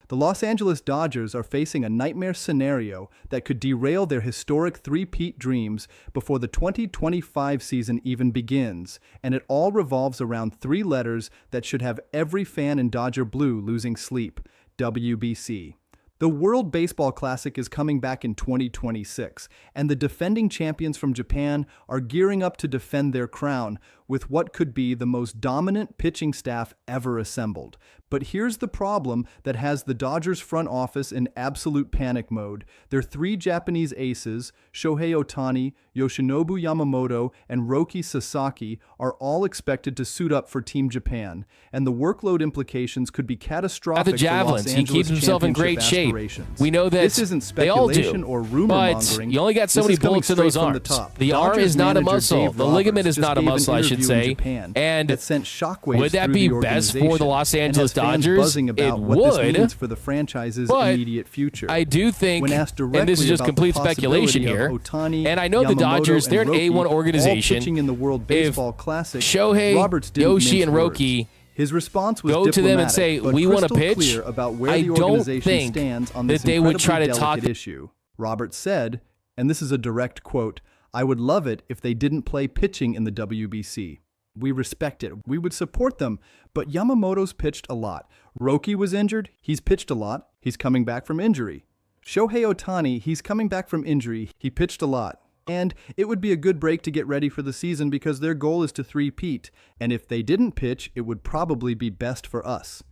The Los Angeles Dodgers are facing a nightmare scenario that could derail their historic three-peat dreams before the 2025 season even begins, and it all revolves around three letters that should have every fan in Dodger blue losing sleep: WBC. The World Baseball Classic is coming back in 2026, and the defending champions from Japan are gearing up to defend their crown with what could be the most dominant pitching staff ever assembled. But here's the problem that has the Dodgers front office in absolute panic mode. Their three Japanese aces, Shohei Ohtani, Yoshinobu Yamamoto, and Roki Sasaki, are all expected to suit up for Team Japan, and the workload implications could be catastrophic. At the javelins, he keeps himself in great shape. We know that this isn't speculation or rumor mongering. But you only got so many bullets in those arms. The arm is not a muscle. The ligament is not a muscle, I should say. And that sent shockwaves would that be best for the Los Angeles Dodgers? It would, for the franchise's immediate future. I do think, and this is just complete speculation here, Ohtani, and I know Yamamoto, the Dodgers, they're an Roki, A1 organization. Pitching in the World Baseball Classic, Shohei, Yoshi, and Roki his response was go to them and say, "We want to pitch," about where I the don't organization think stands on that this they would try to talk issue. Roberts said, and this is a direct quote, "I would love it if they didn't play pitching in the WBC. We respect it. We would support them, but Yamamoto's pitched a lot. Roki was injured. He's pitched a lot. He's coming back from injury. Shohei Ohtani, he's coming back from injury. He pitched a lot. And it would be a good break to get ready for the season because their goal is to three-peat. And if they didn't pitch, it would probably be best for us."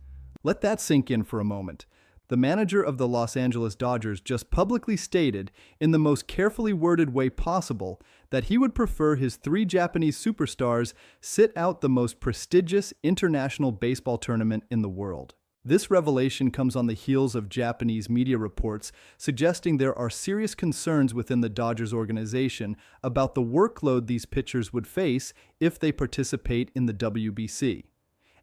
Let that sink in for a moment. The manager of the Los Angeles Dodgers just publicly stated, in the most carefully worded way possible, that he would prefer his three Japanese superstars sit out the most prestigious international baseball tournament in the world. This revelation comes on the heels of Japanese media reports suggesting there are serious concerns within the Dodgers organization about the workload these pitchers would face if they participate in the WBC.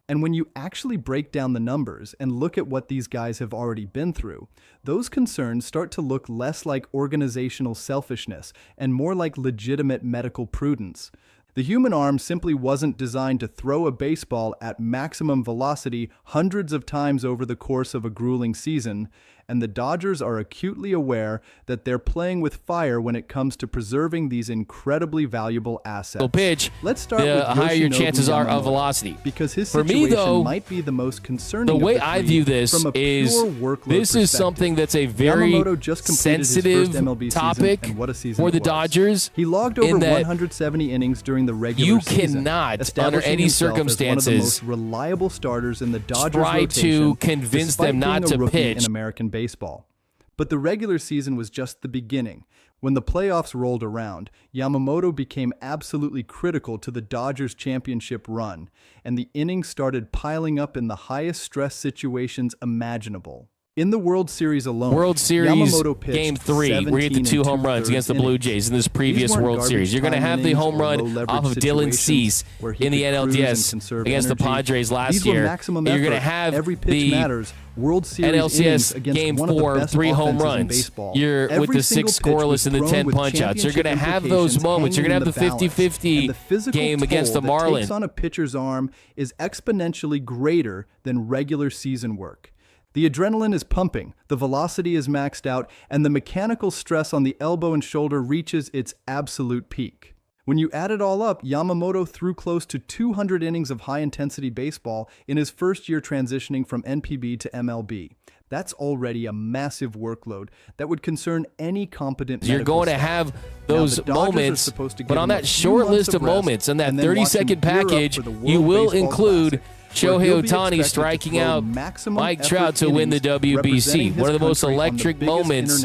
And when you actually break down the numbers and look at what these guys have already been through, those concerns start to look less like organizational selfishness and more like legitimate medical prudence. The human arm simply wasn't designed to throw a baseball at maximum velocity hundreds of times over the course of a grueling season, and the Dodgers are acutely aware that they're playing with fire when it comes to preserving these incredibly valuable assets. Pitch, let's start with the higher your Yoshinobu chances are Yamamoto, of velocity. because his For situation me, though, might be the most concerning. The way of the I three view this from a is pure workload this is something that's a very Yamamoto just completed his sensitive first MLB topic season, and what a season for it the was. Dodgers. He logged over in that 170 innings during the regular you season. cannot, establishing under any himself as one of the circumstances, most reliable starters in the Dodgers try rotation, to convince despite them not being a to rookie pitch in American baseball. But the regular season was just the beginning. When the playoffs rolled around, Yamamoto became absolutely critical to the Dodgers' championship run, and the innings started piling up in the highest stress situations imaginable. In the World Series alone, World Series Yamamoto pitched Game 3, where he hit the 2 home runs against the Blue Jays in this previous World Series. You're going to have the home run off of Dylan Cease in the NLDS against the Padres last year. And you're going to have the World Series NLCS Game 4, 3 home runs. You're with the 6 scoreless and the 10 punch-outs. You're going to have those moments. You're going to have the 50-50 game against the Marlins. Takes on a pitcher's arm is exponentially greater than regular season work. The adrenaline is pumping, the velocity is maxed out, and the mechanical stress on the elbow and shoulder reaches its absolute peak. When you add it all up, Yamamoto threw close to 200 innings of high-intensity baseball in his first year transitioning from NPB to MLB. That's already a massive workload that would concern any competent You're going to have those moments, but on that short list of moments, in that 30-second package, you will include Shohei Ohtani striking out Mike Trout to win the WBC, one of the most electric moments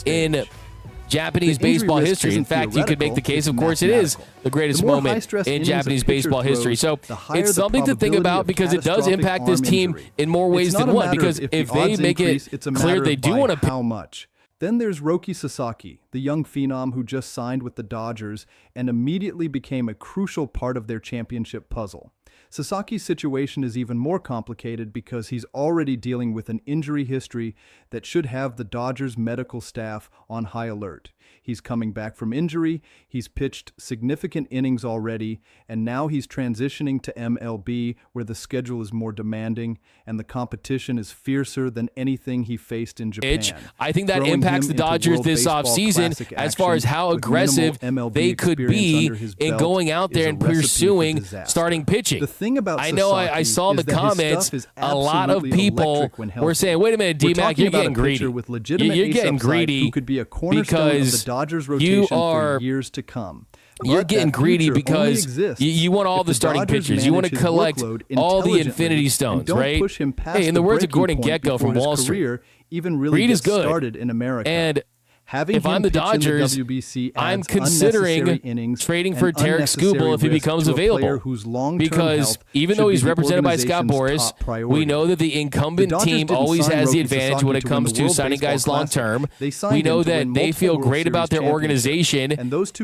in Japanese baseball history. In fact, you could make the case, of course, it is the greatest moment in Japanese baseball history. So it's something to think about because it does impact this team in more ways than one. Because if they make it clear they do want to how much. Then there's Roki Sasaki, the young phenom who just signed with the Dodgers and immediately became a crucial part of their championship puzzle. Sasaki's situation is even more complicated because he's already dealing with an injury history that should have the Dodgers medical staff on high alert. He's coming back from injury, he's pitched significant innings already, and now he's transitioning to MLB where the schedule is more demanding and the competition is fiercer than anything he faced in Japan. I think that impacts the Dodgers this offseason as far as how aggressive they could be in going out there and pursuing starting pitching. The thing about I know I saw in the comments a lot of people were saying, wait a minute, D-Mac, you're getting greedy. You're getting greedy because you are years to come. You're getting greedy because you want all the starting pitchers. You want to collect all the Infinity Stones, right? Hey, in the words of Gordon Gekko from Wall Street, greed is good. Started in America. And having if I'm the Dodgers, I'm considering trading for Tarek Skubal if he becomes available. Because even though he's represented by Scott Boras, we know that the incumbent team always has the advantage when it comes to signing guys long term. We know that they feel great about their organization,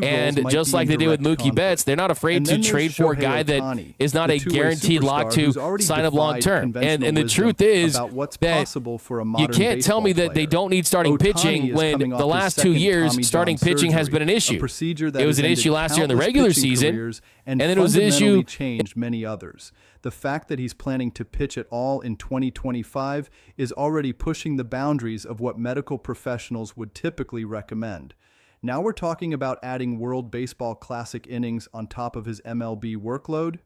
and just like they did with Mookie Betts, they're not afraid to trade for a guy that is not a guaranteed lock to sign up long term. And the truth is that you can't tell me that they don't need starting pitching when the last 2 years, starting pitching has been an issue. It was an issue last year in the regular season, and then it was an issue. Changed many others. The fact that he's planning to pitch at all in 2025 is already pushing the boundaries of what medical professionals would typically recommend. Now we're talking about adding World Baseball Classic innings on top of his MLB workload.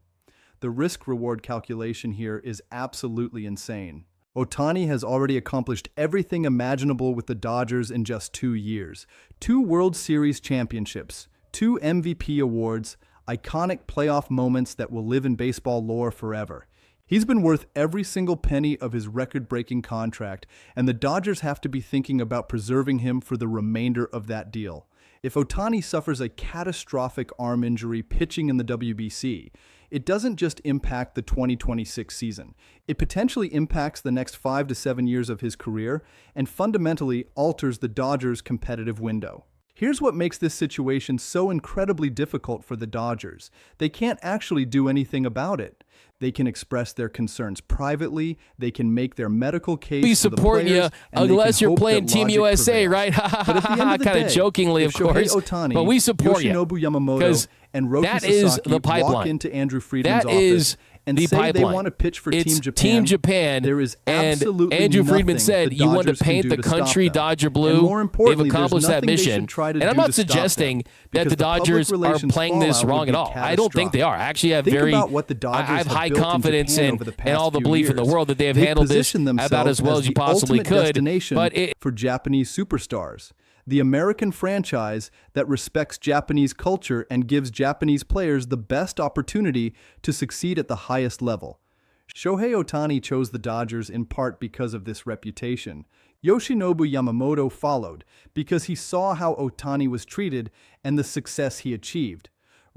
The risk-reward calculation here is absolutely insane. Ohtani has already accomplished everything imaginable with the Dodgers in just 2 years. 2 World Series championships, 2 MVP awards, iconic playoff moments that will live in baseball lore forever. He's been worth every single penny of his record-breaking contract, and the Dodgers have to be thinking about preserving him for the remainder of that deal. If Ohtani suffers a catastrophic arm injury pitching in the WBC, it doesn't just impact the 2026 season. It potentially impacts the next 5 to 7 years of his career and fundamentally alters the Dodgers' competitive window. Here's what makes this situation so incredibly difficult for the Dodgers. They can't actually do anything about it. They can express their concerns privately, they can make their medical case be supporting you unless you're playing Team USA, right? Kind of jokingly, of course. But we support you because that is the pipeline. Walk into Andrew Friedman's that is and the say pipeline. They want to pitch for it's Team Japan. Team Japan. There is absolutely Andrew Friedman said you want to paint the country Dodger blue. They've accomplished that mission. And I'm not suggesting that the Dodgers are playing this wrong at all. I don't think they are. I actually have I have high confidence in and all the belief in the world that they have handled this about as well as you possibly could. But for Japanese superstars. The American franchise that respects Japanese culture and gives Japanese players the best opportunity to succeed at the highest level. Shohei Ohtani chose the Dodgers in part because of this reputation. Yoshinobu Yamamoto followed because he saw how Ohtani was treated and the success he achieved.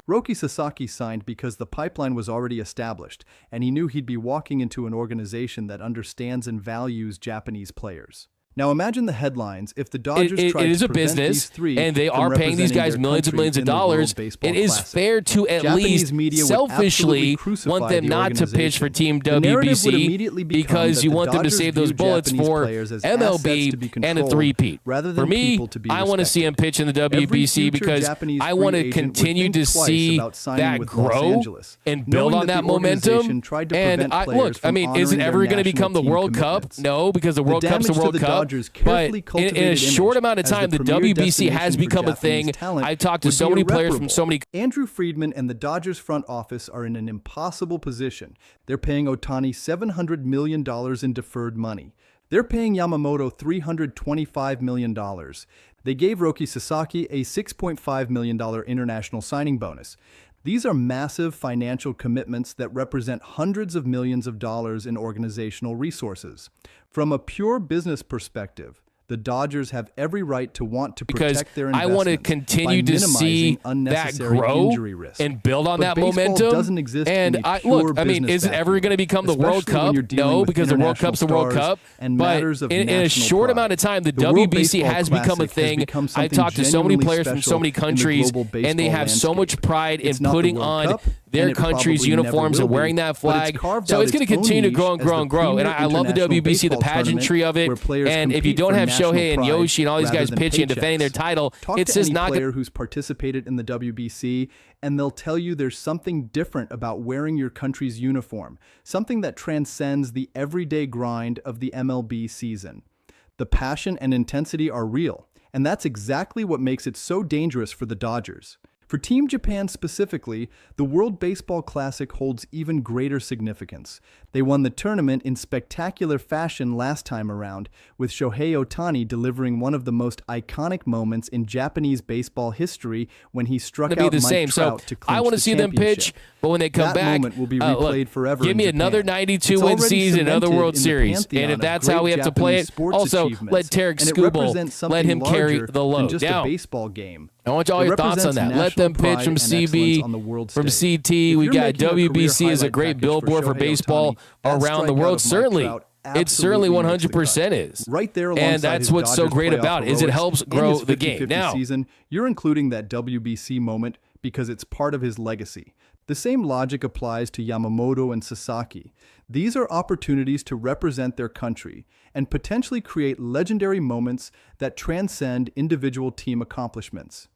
Roki Sasaki signed because the pipeline was already established, and he knew he'd be walking into an organization that understands and values Japanese players. Now imagine the headlines if the Dodgers tried it is to a business, these three and they are paying these guys millions and millions of dollars. It is fair to at least selfishly want them not to pitch for Team WBC because you want them to save those bullets for MLB and a three-peat. For me, I want to see him pitch in the WBC because I want to continue to see that grow and build on that momentum. And look, I mean, is it ever going to become the World Cup? No, because the World Cup's the World Cup. But in a short amount of time, the WBC has become a thing. I've talked to so many players from so many. Andrew Friedman and the Dodgers front office are in an impossible position. They're paying Ohtani $700 million in deferred money. They're paying Yamamoto $325 million. They gave Roki Sasaki a $6.5 million international signing bonus. These are massive financial commitments that represent hundreds of millions of dollars in organizational resources. From a pure business perspective, the Dodgers have every right to want to protect their investments. I want to continue to see that grow and build on that momentum. Doesn't exist and look, I mean, is it ever going to become the World Cup? No, because the World Cup's the World Cup. But in a short amount of time, the WBC has become a thing. I talked to so many players from so many countries, and they have so much pride in putting on their country's uniforms and wearing that flag. So it's going to continue to grow and grow and grow. And I love the WBC, the pageantry of it. And if you don't have Shohei and Yoshi and all these guys pitching and defending their title, it's just not player who's participated in the WBC, and they'll tell you there's something different about wearing your country's uniform, something that transcends the everyday grind of the MLB season. The passion and intensity are real, and that's exactly what makes it so dangerous for the Dodgers. For Team Japan specifically, the World Baseball Classic holds even greater significance. They won the tournament in spectacular fashion last time around, with Shohei Ohtani delivering one of the most iconic moments in Japanese baseball history when he struck out Mike Trout to clinch I want to see them pitch, but when they come back, that moment will be replayed forever. Give me another 92-win season, another World Series, and if that's how we have to play it, also let Tarek Skubal, let him carry the load. Just a baseball game. I want all your thoughts on that. Let them pitch from CB, from CT. We got WBC as a great billboard for baseball around the world. Certainly, it certainly 100% is. Right there, and that's what's so great about it, is it helps grow the game. Now, you're including that WBC moment because it's part of his legacy. The same logic applies to Yamamoto and Sasaki. These are opportunities to represent their country and potentially create legendary moments that transcend individual team accomplishments.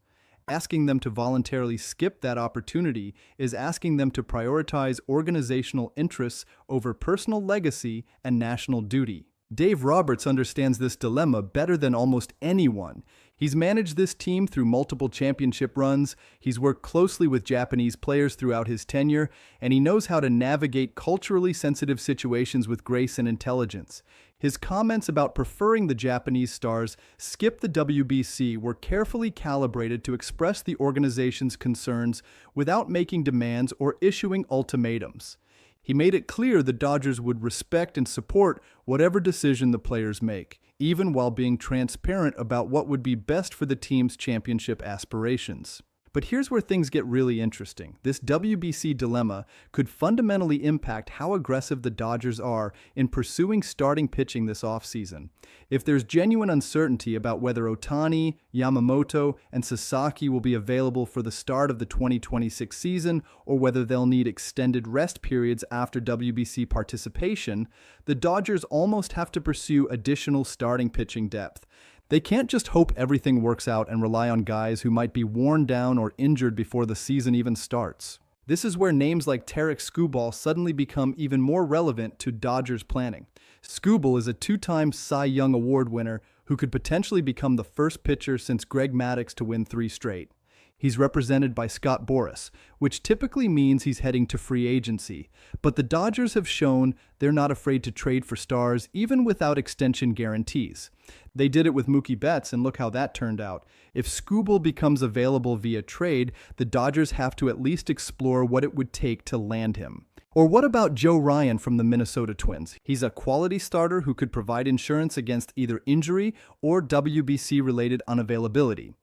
Asking them to voluntarily skip that opportunity is asking them to prioritize organizational interests over personal legacy and national duty. Dave Roberts understands this dilemma better than almost anyone. He's managed this team through multiple championship runs, he's worked closely with Japanese players throughout his tenure, and he knows how to navigate culturally sensitive situations with grace and intelligence. His comments about preferring the Japanese stars skip the WBC were carefully calibrated to express the organization's concerns without making demands or issuing ultimatums. He made it clear the Dodgers would respect and support whatever decision the players make, even while being transparent about what would be best for the team's championship aspirations. But here's where things get really interesting. This WBC dilemma could fundamentally impact how aggressive the Dodgers are in pursuing starting pitching this offseason. If there's genuine uncertainty about whether Ohtani, Yamamoto, and Sasaki will be available for the start of the 2026 season, or whether they'll need extended rest periods after WBC participation, the Dodgers almost have to pursue additional starting pitching depth. They can't just hope everything works out and rely on guys who might be worn down or injured before the season even starts. This is where names like Tarek Skubal suddenly become even more relevant to Dodgers planning. Skubal is a two-time Cy Young Award winner who could potentially become the first pitcher since Greg Maddux to win 3 straight. He's represented by Scott Boras, which typically means he's heading to free agency. But the Dodgers have shown they're not afraid to trade for stars, even without extension guarantees. They did it with Mookie Betts, and look how that turned out. If Skubal becomes available via trade, the Dodgers have to at least explore what it would take to land him. Or what about Joe Ryan from the Minnesota Twins? He's a quality starter who could provide insurance against either injury or WBC-related unavailability.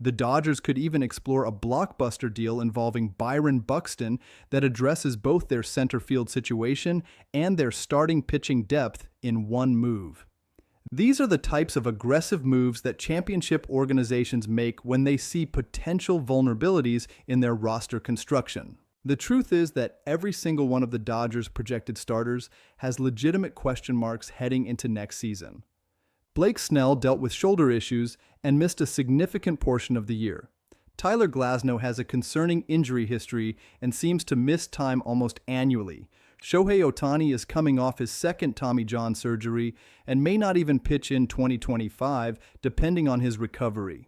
The Dodgers could even explore a blockbuster deal involving Byron Buxton that addresses both their center field situation and their starting pitching depth in one move. These are the types of aggressive moves that championship organizations make when they see potential vulnerabilities in their roster construction. The truth is that every single one of the Dodgers' projected starters has legitimate question marks heading into next season. Blake Snell dealt with shoulder issues and missed a significant portion of the year. Tyler Glasnow has a concerning injury history and seems to miss time almost annually. Shohei Ohtani is coming off his second Tommy John surgery and may not even pitch in 2025, depending on his recovery.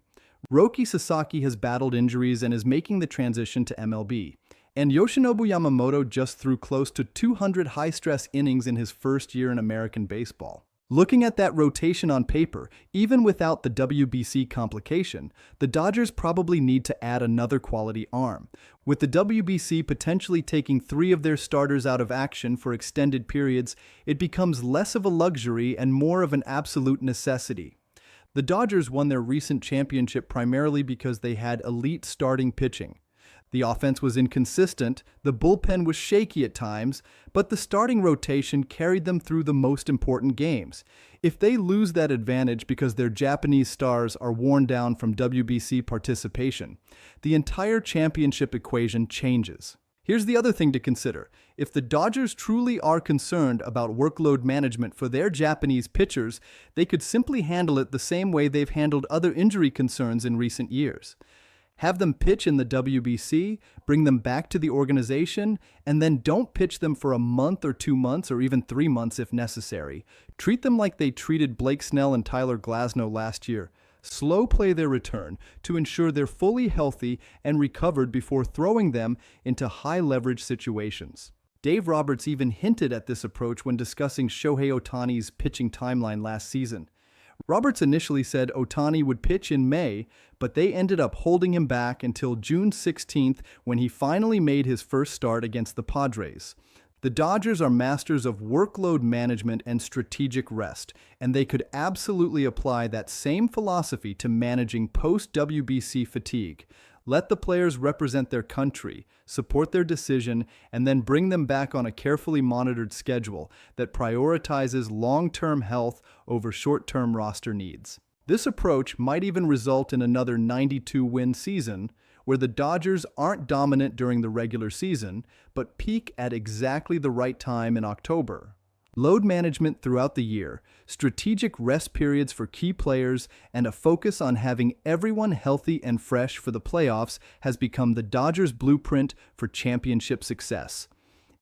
Roki Sasaki has battled injuries and is making the transition to MLB. And Yoshinobu Yamamoto just threw close to 200 high-stress innings in his first year in American baseball. Looking at that rotation on paper, even without the WBC complication, the Dodgers probably need to add another quality arm. With the WBC potentially taking 3 of their starters out of action for extended periods, it becomes less of a luxury and more of an absolute necessity. The Dodgers won their recent championship primarily because they had elite starting pitching. The offense was inconsistent, the bullpen was shaky at times, but the starting rotation carried them through the most important games. If they lose that advantage because their Japanese stars are worn down from WBC participation, the entire championship equation changes. Here's the other thing to consider. If the Dodgers truly are concerned about workload management for their Japanese pitchers, they could simply handle it the same way they've handled other injury concerns in recent years. Have them pitch in the WBC, bring them back to the organization, and then don't pitch them for a month or 2 months or even 3 months if necessary. Treat them like they treated Blake Snell and Tyler Glasnow last year. Slow play their return to ensure they're fully healthy and recovered before throwing them into high-leverage situations. Dave Roberts even hinted at this approach when discussing Shohei Ohtani's pitching timeline last season. Roberts initially said Ohtani would pitch in May, but they ended up holding him back until June 16th when he finally made his first start against the Padres. The Dodgers are masters of workload management and strategic rest, and they could absolutely apply that same philosophy to managing post-WBC fatigue. Let the players represent their country, support their decision, and then bring them back on a carefully monitored schedule that prioritizes long-term health over short-term roster needs. This approach might even result in another 92-win season, where the Dodgers aren't dominant during the regular season, but peak at exactly the right time in October. Load management throughout the year, strategic rest periods for key players, and a focus on having everyone healthy and fresh for the playoffs has become the Dodgers' blueprint for championship success.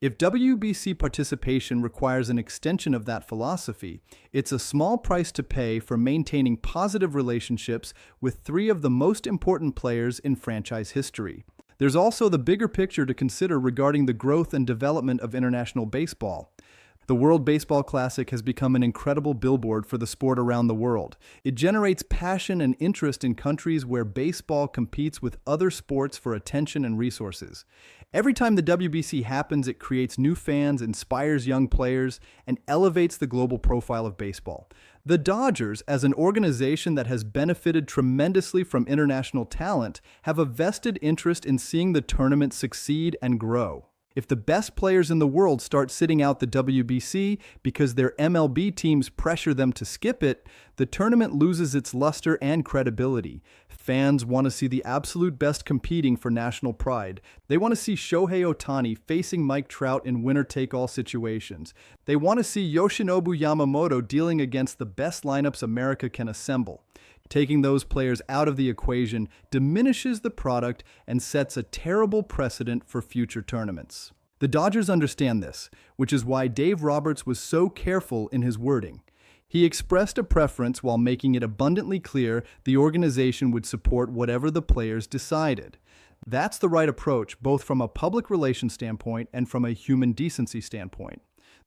If WBC participation requires an extension of that philosophy, it's a small price to pay for maintaining positive relationships with 3 of the most important players in franchise history. There's also the bigger picture to consider regarding the growth and development of international baseball. The World Baseball Classic has become an incredible billboard for the sport around the world. It generates passion and interest in countries where baseball competes with other sports for attention and resources. Every time the WBC happens, it creates new fans, inspires young players, and elevates the global profile of baseball. The Dodgers, as an organization that has benefited tremendously from international talent, have a vested interest in seeing the tournament succeed and grow. If the best players in the world start sitting out the WBC because their MLB teams pressure them to skip it, the tournament loses its luster and credibility. Fans want to see the absolute best competing for national pride. They want to see Shohei Ohtani facing Mike Trout in winner-take-all situations. They want to see Yoshinobu Yamamoto dealing against the best lineups America can assemble. Taking those players out of the equation diminishes the product and sets a terrible precedent for future tournaments. The Dodgers understand this, which is why Dave Roberts was so careful in his wording. He expressed a preference while making it abundantly clear the organization would support whatever the players decided. That's the right approach, both from a public relations standpoint and from a human decency standpoint.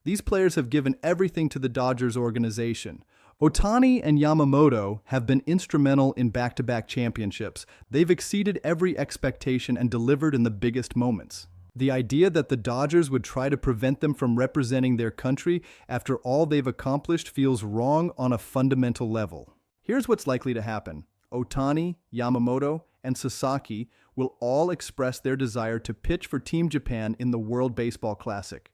These players have given everything to the Dodgers organization. Ohtani and Yamamoto have been instrumental in back-to-back championships. They've exceeded every expectation and delivered in the biggest moments. The idea that the Dodgers would try to prevent them from representing their country after all they've accomplished feels wrong on a fundamental level. Here's what's likely to happen. Ohtani, Yamamoto, and Sasaki will all express their desire to pitch for Team Japan in the World Baseball Classic.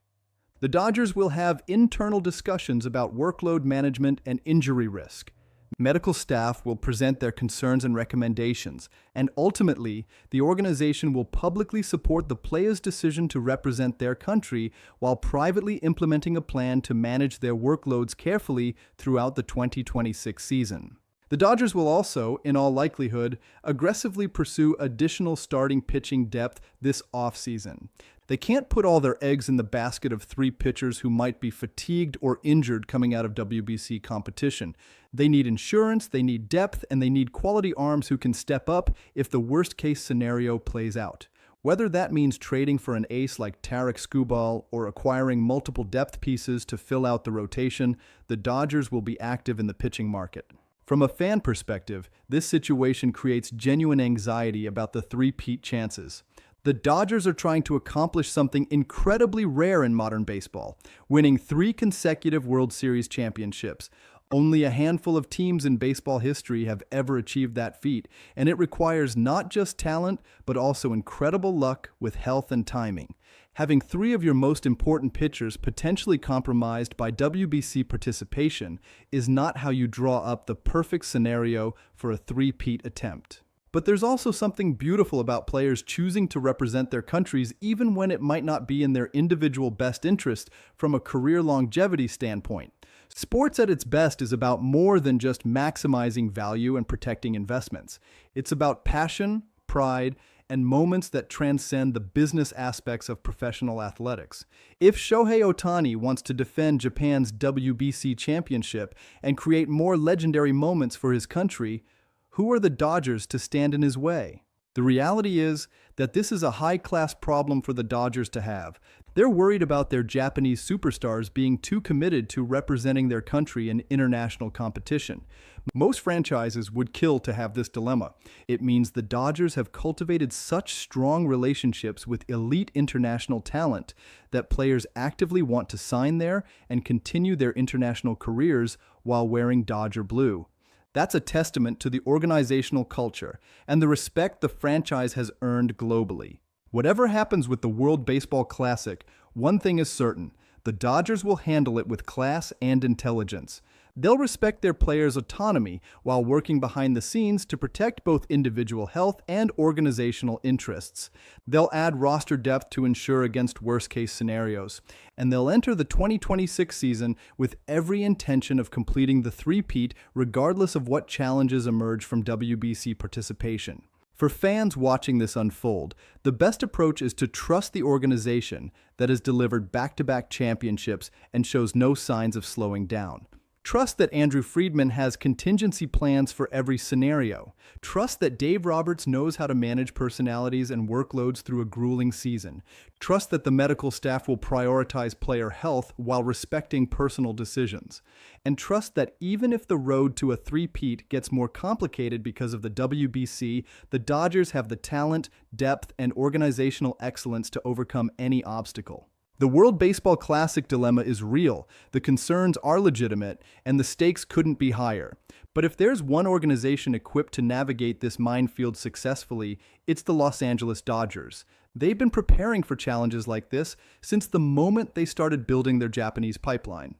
The Dodgers will have internal discussions about workload management and injury risk. Medical staff will present their concerns and recommendations, and ultimately, the organization will publicly support the players' decision to represent their country while privately implementing a plan to manage their workloads carefully throughout the 2026 season. The Dodgers will also, in all likelihood, aggressively pursue additional starting pitching depth this offseason. They can't put all their eggs in the basket of 3 pitchers who might be fatigued or injured coming out of WBC competition. They need insurance, they need depth, and they need quality arms who can step up if the worst-case scenario plays out. Whether that means trading for an ace like Tarek Skubal or acquiring multiple depth pieces to fill out the rotation, the Dodgers will be active in the pitching market. From a fan perspective, this situation creates genuine anxiety about the three-peat chances. The Dodgers are trying to accomplish something incredibly rare in modern baseball, winning 3 consecutive World Series championships. Only a handful of teams in baseball history have ever achieved that feat, and it requires not just talent, but also incredible luck with health and timing. Having 3 of your most important pitchers potentially compromised by WBC participation is not how you draw up the perfect scenario for a three-peat attempt. But there's also something beautiful about players choosing to represent their countries even when it might not be in their individual best interest from a career longevity standpoint. Sports at its best is about more than just maximizing value and protecting investments. It's about passion, pride, and moments that transcend the business aspects of professional athletics. If Shohei Ohtani wants to defend Japan's WBC championship and create more legendary moments for his country, who are the Dodgers to stand in his way? The reality is that this is a high-class problem for the Dodgers to have. They're worried about their Japanese superstars being too committed to representing their country in international competition. Most franchises would kill to have this dilemma. It means the Dodgers have cultivated such strong relationships with elite international talent that players actively want to sign there and continue their international careers while wearing Dodger blue. That's a testament to the organizational culture and the respect the franchise has earned globally. Whatever happens with the World Baseball Classic, one thing is certain: the Dodgers will handle it with class and intelligence. They'll respect their players' autonomy while working behind the scenes to protect both individual health and organizational interests. They'll add roster depth to ensure against worst-case scenarios. And they'll enter the 2026 season with every intention of completing the three-peat regardless of what challenges emerge from WBC participation. For fans watching this unfold, the best approach is to trust the organization that has delivered back-to-back championships and shows no signs of slowing down. Trust that Andrew Friedman has contingency plans for every scenario. Trust that Dave Roberts knows how to manage personalities and workloads through a grueling season. Trust that the medical staff will prioritize player health while respecting personal decisions. And trust that even if the road to a three-peat gets more complicated because of the WBC, the Dodgers have the talent, depth, and organizational excellence to overcome any obstacle. The World Baseball Classic dilemma is real, the concerns are legitimate, and the stakes couldn't be higher. But if there's one organization equipped to navigate this minefield successfully, it's the Los Angeles Dodgers. They've been preparing for challenges like this since the moment they started building their Japanese pipeline.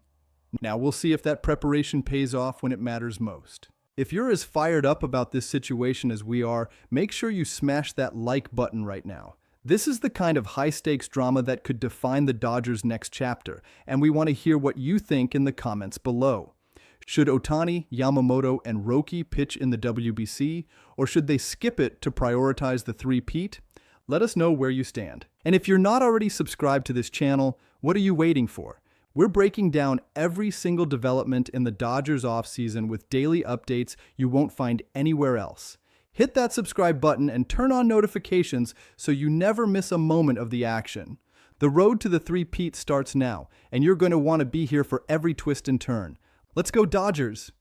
Now we'll see if that preparation pays off when it matters most. If you're as fired up about this situation as we are, make sure you smash that like button right now. This is the kind of high-stakes drama that could define the Dodgers' next chapter, and we want to hear what you think in the comments below. Should Ohtani, Yamamoto, and Roki pitch in the WBC, or should they skip it to prioritize the three-peat? Let us know where you stand. And if you're not already subscribed to this channel, what are you waiting for? We're breaking down every single development in the Dodgers offseason with daily updates you won't find anywhere else. Hit that subscribe button and turn on notifications so you never miss a moment of the action. The road to the three-peat starts now, and you're going to want to be here for every twist and turn. Let's go Dodgers!